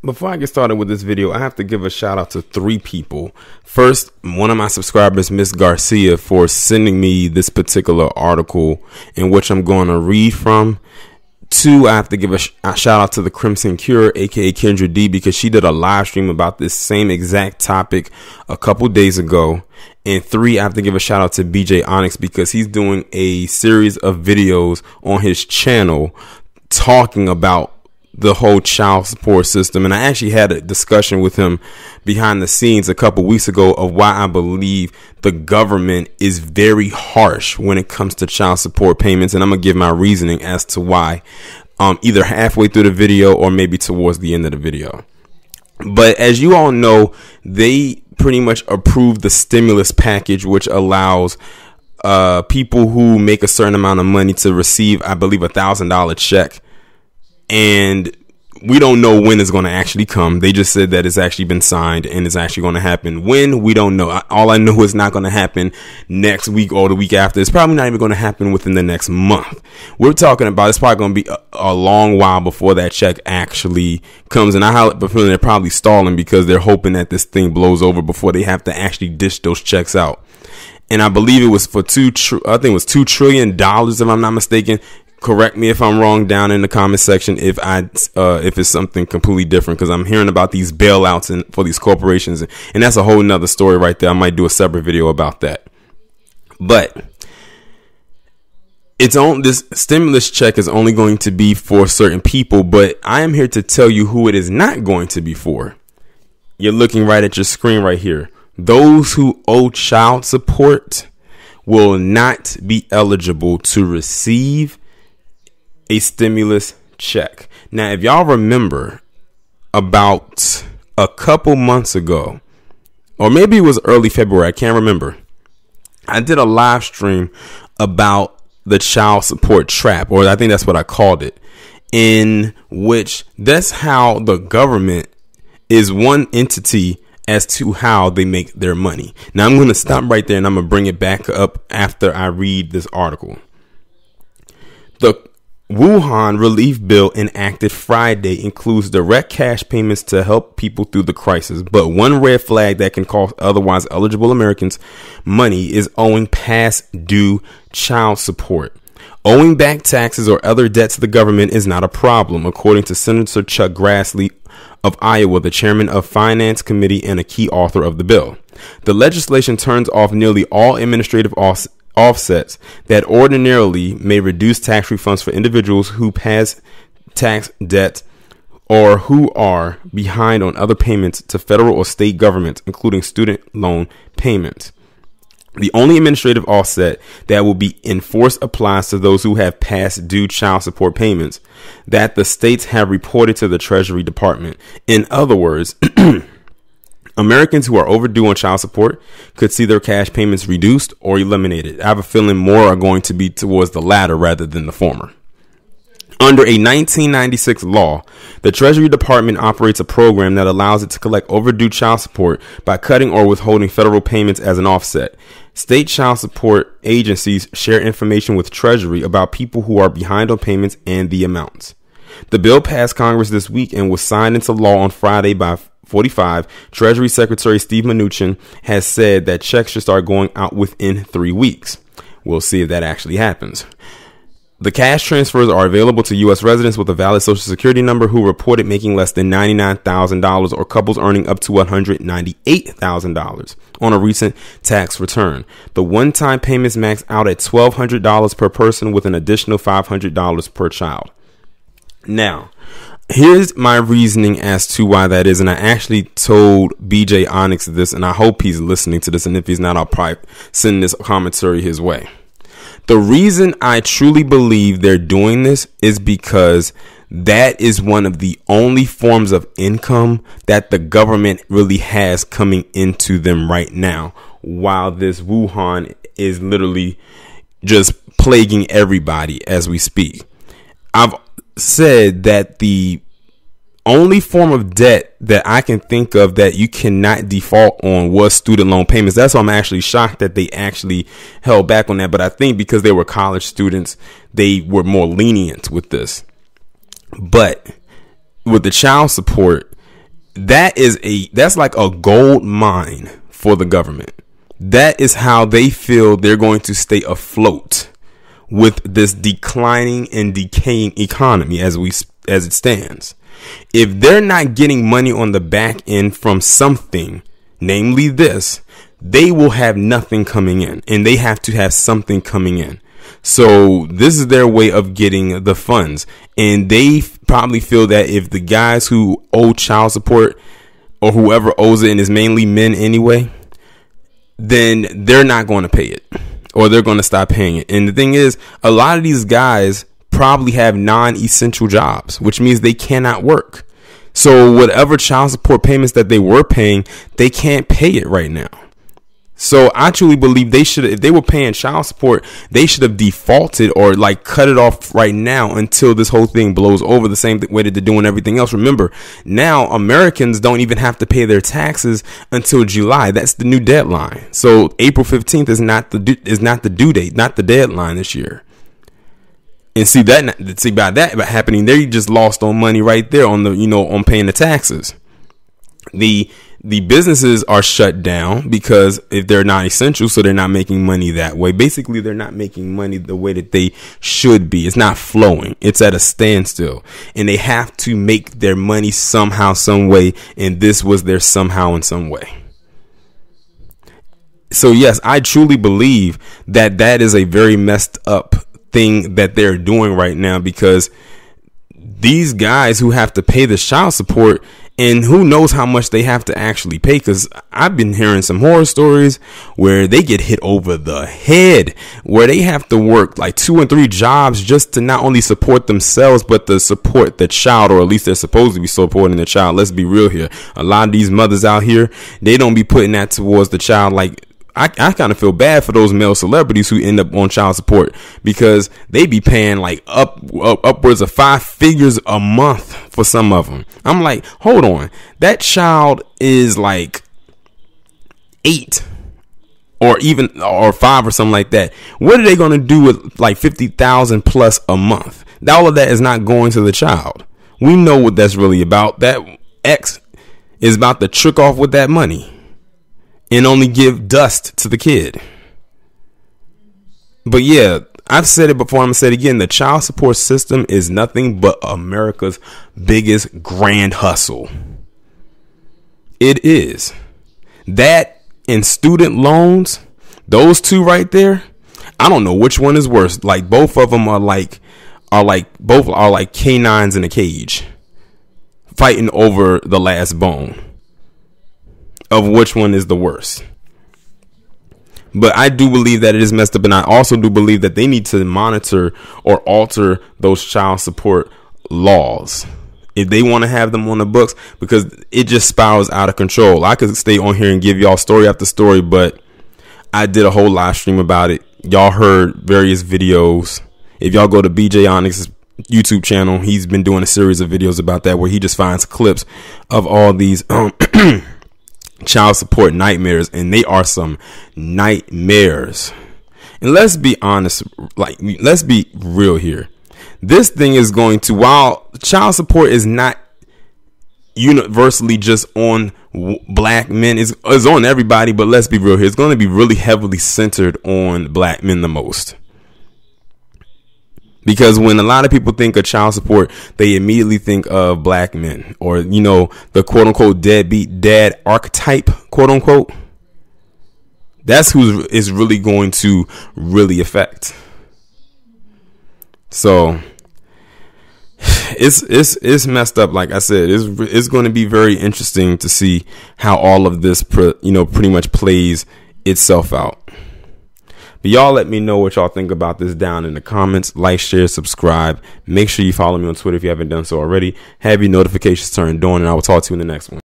Before I get started with this video, I have to give a shout out to 3 people. First, one of my subscribers, Miss Garcia, for sending me this particular article in which I'm going to read from. 2, I have to give a shout out to the Crimson Cure, aka Kendra D, because she did a live stream about this same exact topic a couple days ago. And 3, I have to give a shout out to BJ Onyx because he's doing a series of videos on his channel talking about the whole child support system. And I actually had a discussion with him behind the scenes a couple weeks ago of why I believe the government is very harsh when it comes to child support payments. And I'm going to give my reasoning as to why, either halfway through the video or maybe towards the end of the video. But as you all know, they pretty much approved the stimulus package, which allows people who make a certain amount of money to receive, I believe, $1,000 check. And we don't know when it's going to actually come. They just said that it's actually been signed and it's actually going to happen. When, we don't know. All I know is not going to happen next week or the week after. It's probably not even going to happen within the next month. We're talking about it's probably going to be a long while before that check actually comes. And I have a feeling they're probably stalling because they're hoping that this thing blows over before they have to actually dish those checks out. And I believe it was for $2 trillion, if I'm not mistaken. Correct me if I'm wrong down in the comment section if it's something completely different, because I'm hearing about these bailouts for these corporations, and that's a whole nother story right there. I might do a separate video about that. But this stimulus check is only going to be for certain people, but I am here to tell you who it is not going to be for. You're looking right at your screen right here. Those who owe child support will not be eligible to receive a stimulus check. Now, if y'all remember, about a couple months ago, or maybe it was early February, I can't remember, I did a live stream about the child support trap, or I think that's what I called it, in which that's how the government is one entity as to how they make their money. Now, I'm going to stop right there and I'm going to bring it back up after I read this article. The Wuhan relief bill enacted Friday includes direct cash payments to help people through the crisis. But one red flag that can cost otherwise eligible Americans money is owing past due child support. Owing back taxes or other debt to the government is not a problem, according to Senator Chuck Grassley of Iowa, the chairman of Finance Committee and a key author of the bill. The legislation turns off nearly all administrative offsets that ordinarily may reduce tax refunds for individuals who pass tax debt or who are behind on other payments to federal or state governments, including student loan payments. The only administrative offset that will be enforced applies to those who have past due child support payments that the states have reported to the Treasury Department. In other words, Americans who are overdue on child support could see their cash payments reduced or eliminated. I have a feeling more are going to be towards the latter rather than the former. Under a 1996 law, the Treasury Department operates a program that allows it to collect overdue child support by cutting or withholding federal payments as an offset. State child support agencies share information with Treasury about people who are behind on payments and the amounts. The bill passed Congress this week and was signed into law on Friday by 45. Treasury Secretary Steve Mnuchin has said that checks should start going out within 3 weeks. We'll see if that actually happens. The cash transfers are available to U.S. residents with a valid Social Security number who reported making less than $99,000 or couples earning up to $198,000 on a recent tax return. The one-time payments max out at $1,200 per person with an additional $500 per child. Now, here's my reasoning as to why that is. And I actually told BJ Onyx this, and I hope he's listening to this. And if he's not, I'll probably send this commentary his way. The reason I truly believe they're doing this is because that is one of the only forms of income that the government really has coming into them right now, while this Wuhan is literally just plaguing everybody as we speak. I've said that the only form of debt that I can think of that you cannot default on was student loan payments. That's why I'm actually shocked that they actually held back on that. But I think because they were college students, they were more lenient with this. But with the child support, that's like a gold mine for the government. That is how they feel they're going to stay afloat with this declining and decaying economy as it stands. If they're not getting money on the back end from something, namely this, they will have nothing coming in, and they have to have something coming in. So this is their way of getting the funds. And they probably feel that if the guys who owe child support, or whoever owes it, and is mainly men anyway, then they're not going to pay it, or they're going to stop paying it. And the thing is, a lot of these guys probably have non-essential jobs, which means they cannot work. So whatever child support payments that they were paying, they can't pay it right now. So I truly believe they should, if they were paying child support, they should have defaulted or like cut it off right now until this whole thing blows over, the same way that they're doing everything else. Remember, now Americans don't even have to pay their taxes until July. That's the new deadline. So April 15th is not the due date, not the deadline this year. And by that happening, they just lost on money right there on on paying the taxes. The businesses are shut down because if they're not essential, so they're not making money that way. Basically, they're not making money the way that they should be. It's not flowing. It's at a standstill, and they have to make their money somehow, some way. And this was their somehow in some way. So yes, I truly believe that that is a very messed up thing that they're doing right now, because these guys who have to pay the child support, and who knows how much they have to actually pay, because I've been hearing some horror stories where they get hit over the head, where they have to work like 2 and 3 jobs just to not only support themselves, but to support the child, or at least they're supposed to be supporting the child. Let's be real here. A lot of these mothers out here, they don't be putting that towards the child. Like, I kind of feel bad for those male celebrities who end up on child support, because they be paying like upwards of 5 figures a month for some of them. I'm like, hold on, that child is like 8 or 5 or something like that. What are they going to do with like 50,000 plus a month? All of that is not going to the child. We know what that's really about. That X is about to trick off with that money and only give dust to the kid. But yeah, I've said it before, I'm going to say it again. The child support system is nothing but America's biggest grand hustle. It is. That and student loans, those two right there, I don't know which one is worse. Like, both of them are like canines in a cage fighting over the last bone of which one is the worst. But I do believe that it is messed up, and I also do believe that they need to monitor or alter those child support laws if they want to have them on the books, because it just spirals out of control. I could stay on here and give y'all story after story, but I did a whole live stream about it. Y'all heard various videos. If y'all go to BJ Onyx's YouTube channel, he's been doing a series of videos about that, where he just finds clips of all these child support nightmares, and they are some nightmares. And let's be honest, like, let's be real here. This thing is going to, while child support is not universally just on black men, is on everybody, but let's be real here, it's going to be really heavily centered on black men the most. Because when a lot of people think of child support, they immediately think of black men, or, the quote unquote deadbeat dad archetype, quote unquote. That's who is really going to really affect. So it's messed up. Like I said, it's going to be very interesting to see how all of this, pretty much plays itself out. But y'all let me know what y'all think about this down in the comments. Like, share, subscribe. Make sure you follow me on Twitter if you haven't done so already. Have your notifications turned on, and I will talk to you in the next one.